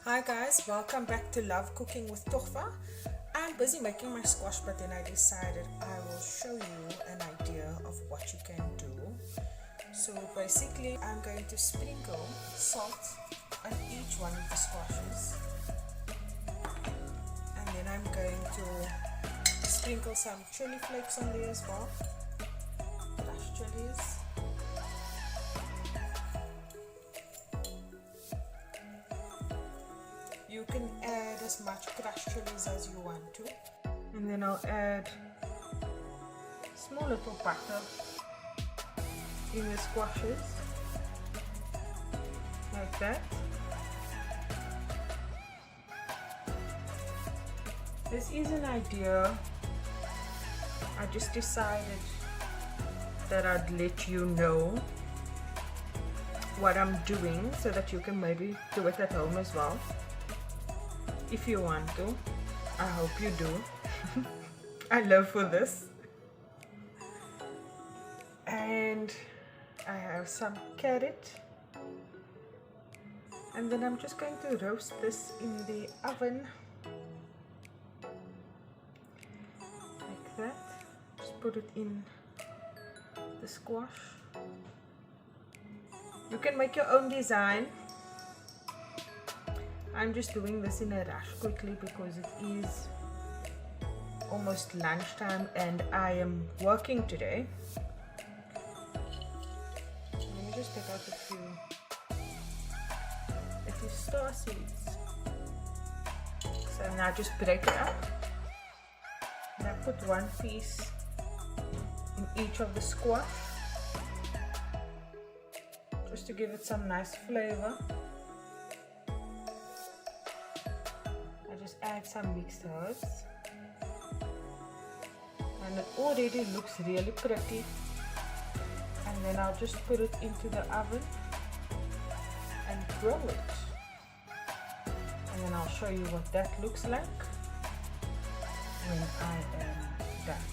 Hi guys, welcome back to Love Cooking with Tohfa. I'm busy making my squash, but then I decided I will show you an idea of what you can do. So basically I'm going to sprinkle salt on each one of the squashes, and then I'm going to sprinkle some chili flakes on there as well, crushed chilies. You can add as much crushed chilies as you want to, and then I'll add small little butter in the squashes like that. This is an idea. I just decided that I'd let you know what I'm doing so that you can maybe do it at home as well. If you want to, I hope you do. I love for this. And I have some carrot, and then I'm just going to roast this in the oven like that. Just put it in the squash. You can make your own design. I'm just doing this in a rush quickly because it is almost lunchtime and I am working today. Let me just take out a few starseeds. So now just break it up, and I put one piece in each of the squash just to give it some nice flavor. Add some mixed herbs, and it already looks really pretty. And then I'll just put it into the oven and grill it, and then I'll show you what that looks like when I am done.